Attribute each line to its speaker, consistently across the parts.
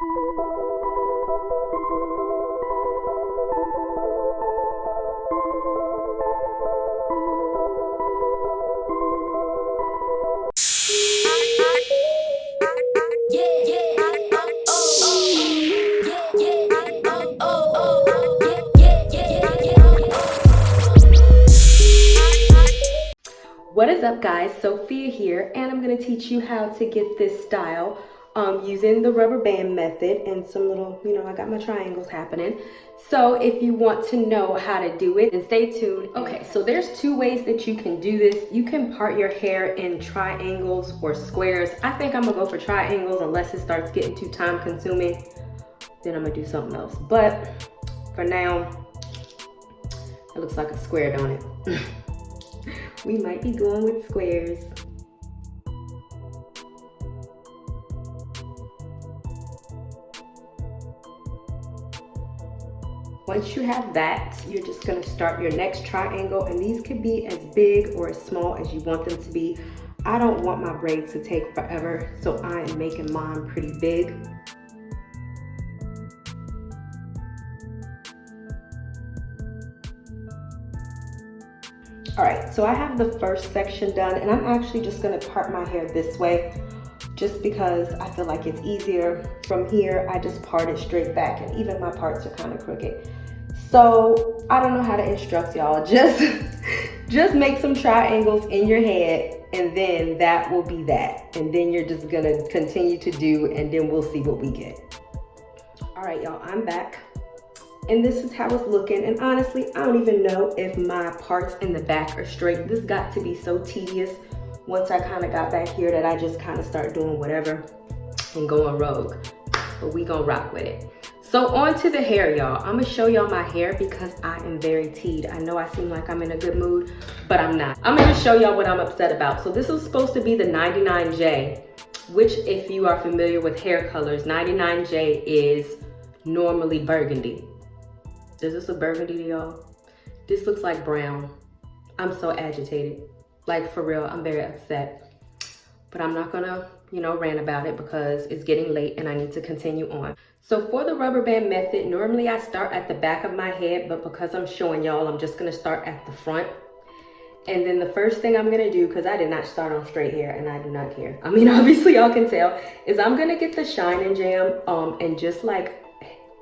Speaker 1: What is up, guys? Sophia here, and I'm going to teach you how to get this style using the rubber band method and some little, I got my triangles happening. So if you want to know how to do it, then stay tuned. Okay, so there's two ways that you can do this. You can part your hair in triangles or squares. I think I'm going to go for triangles unless it starts getting too time consuming. Then I'm going to do something else. But for now, it looks like a square, don't it? We might be going with squares. Once you have that, you're just going to start your next triangle, and these could be as big or as small as you want them to be. I don't want my braids to take forever, so I am making mine pretty big. All right, so I have the first section done, and I'm actually just gonna part my hair this way just because I feel like it's easier. From here, I just part it straight back, and even my parts are kind of crooked. So I don't know how to instruct y'all. Just make some triangles in your head, and then that will be that. And then you're just gonna continue to do, and then we'll see what we get. All right, y'all, I'm back. And this is how it's looking. And honestly, I don't even know if my parts in the back are straight. This got to be so tedious once I kind of got back here that I just kind of start doing whatever and going rogue. But we gonna rock with it. So on to the hair, y'all. I'm gonna show y'all my hair because I am very teed. I know I seem like I'm in a good mood, but I'm not. I'm gonna show y'all what I'm upset about. So this is supposed to be the 99J, which if you are familiar with hair colors, 99J is normally burgundy. Is this a burgundy to y'all? This looks like brown. I'm so agitated. Like, for real, I'm very upset. But I'm not gonna, rant about it because it's getting late and I need to continue on. So for the rubber band method, normally I start at the back of my head, but because I'm showing y'all, I'm just gonna start at the front. And then the first thing I'm gonna do, because I did not start on straight hair and I do not care. I mean, obviously y'all can tell, is I'm gonna get the Shine and Jam and just like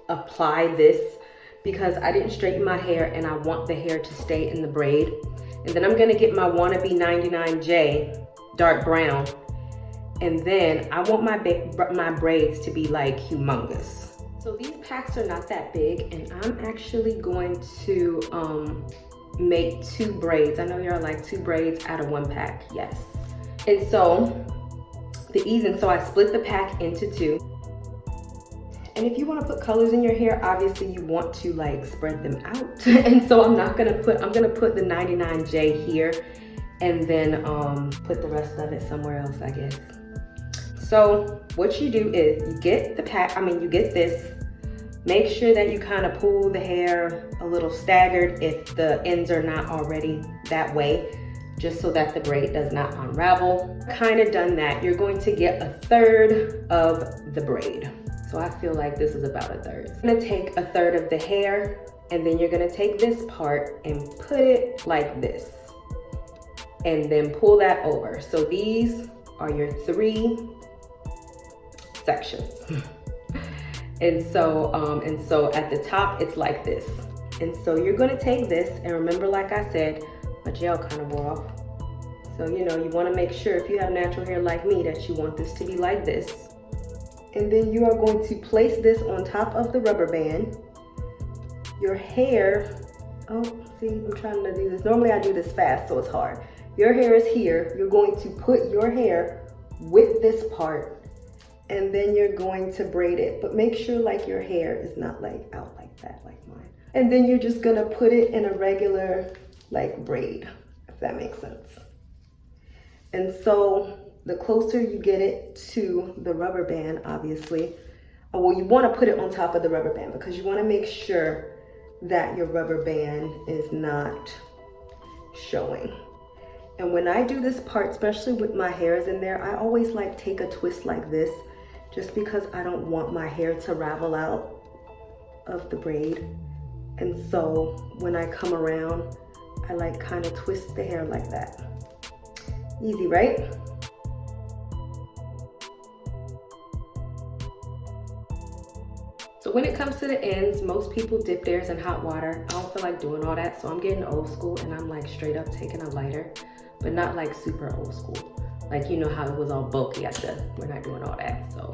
Speaker 1: apply this, because I didn't straighten my hair and I want the hair to stay in the braid. And then I'm gonna get my wannabe 99J dark brown, and then I want my braids to be like humongous. So these packs are not that big, and I'm actually going to make 2 braids. I know y'all like 2 braids out of 1 pack, yes. And so so I split the pack into 2. And if you want to put colors in your hair, obviously you want to like spread them out. And so I'm gonna put the 99J here, and then put the rest of it somewhere else, I guess. So what you do is you get the pack, you get this. Make sure that you kind of pull the hair a little staggered if the ends are not already that way, just so that the braid does not unravel. Kind of done that, you're going to get 1/3 of the braid. So I feel like this is about 1/3. I'm gonna take 1/3 of the hair, and then you're gonna take this part and put it like this, and then pull that over. So these are your 3 sections. And so at the top, it's like this. And so you're gonna take this, and remember, like I said, my gel kind of wore off. So, you wanna make sure, if you have natural hair like me, that you want this to be like this. And then you are going to place this on top of the rubber band. Your hair, see, I'm trying to do this. Normally I do this fast, so it's hard. Your hair is here. You're going to put your hair with this part, and then you're going to braid it. But make sure like your hair is not like out like that, like mine. And then you're just gonna put it in a regular like braid, if that makes sense. And so the closer you get it to the rubber band, obviously, well, you want to put it on top of the rubber band because you want to make sure that your rubber band is not showing. And when I do this part, especially with my hairs in there, I always like take a twist like this just because I don't want my hair to ravel out of the braid. And so when I come around, I like kind of twist the hair like that. Easy, right? So when it comes to the ends, most people dip theirs in hot water. I don't feel like doing all that, so I'm getting old school and I'm like straight up taking a lighter, but not like super old school. Like, you know how it was all bulky we're not doing all that. So,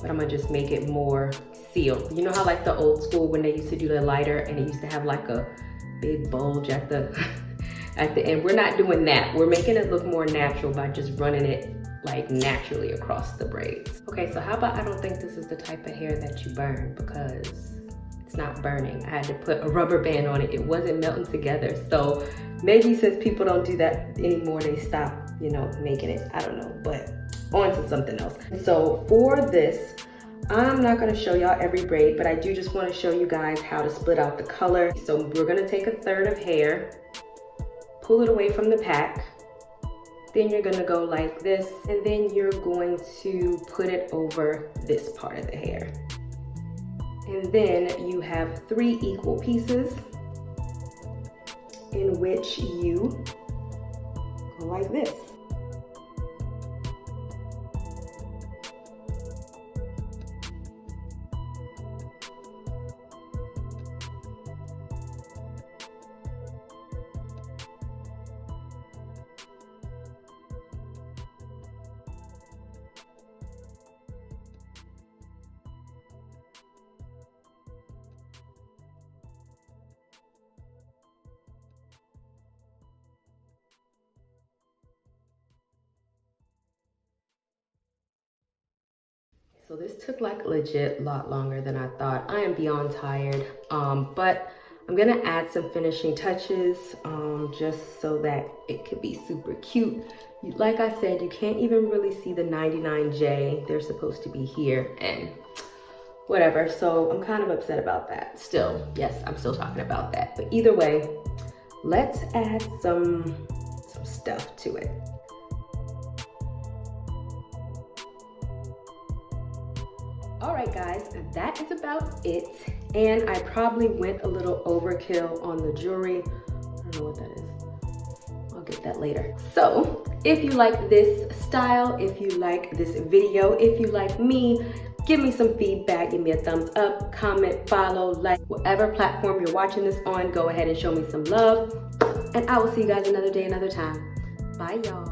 Speaker 1: but I'm gonna just make it more sealed. You know how like the old school when they used to do the lighter and it used to have like a big bulge at the at the end. We're not doing that. We're making it look more natural by just running it like naturally across the braids. Okay, so how about I don't think this is the type of hair that you burn, because it's not burning. I had to put a rubber band on it. It wasn't melting together. So maybe since people don't do that anymore, they stop, you know, making it. I don't know, but on to something else. So for this, I'm not gonna show y'all every braid, but I do just wanna show you guys how to split out the color. So we're gonna take a third of hair, pull it away from the pack. Then you're gonna go like this, and then you're going to put it over this part of the hair. And then you have 3 equal pieces in which you go like this. So this took like legit a lot longer than I thought. I am beyond tired, but I'm gonna add some finishing touches just so that it could be super cute. Like I said, you can't even really see the 99J. They're supposed to be here and whatever. So I'm kind of upset about that. Still, yes, I'm still talking about that. But either way, let's add some stuff to it. All right, guys, that is about it. And I probably went a little overkill on the jewelry. I don't know what that is. I'll get that later. So if you like this style, if you like this video, if you like me, give me some feedback, give me a thumbs up, comment, follow, like, whatever platform you're watching this on, go ahead and show me some love. And I will see you guys another day, another time. Bye, y'all.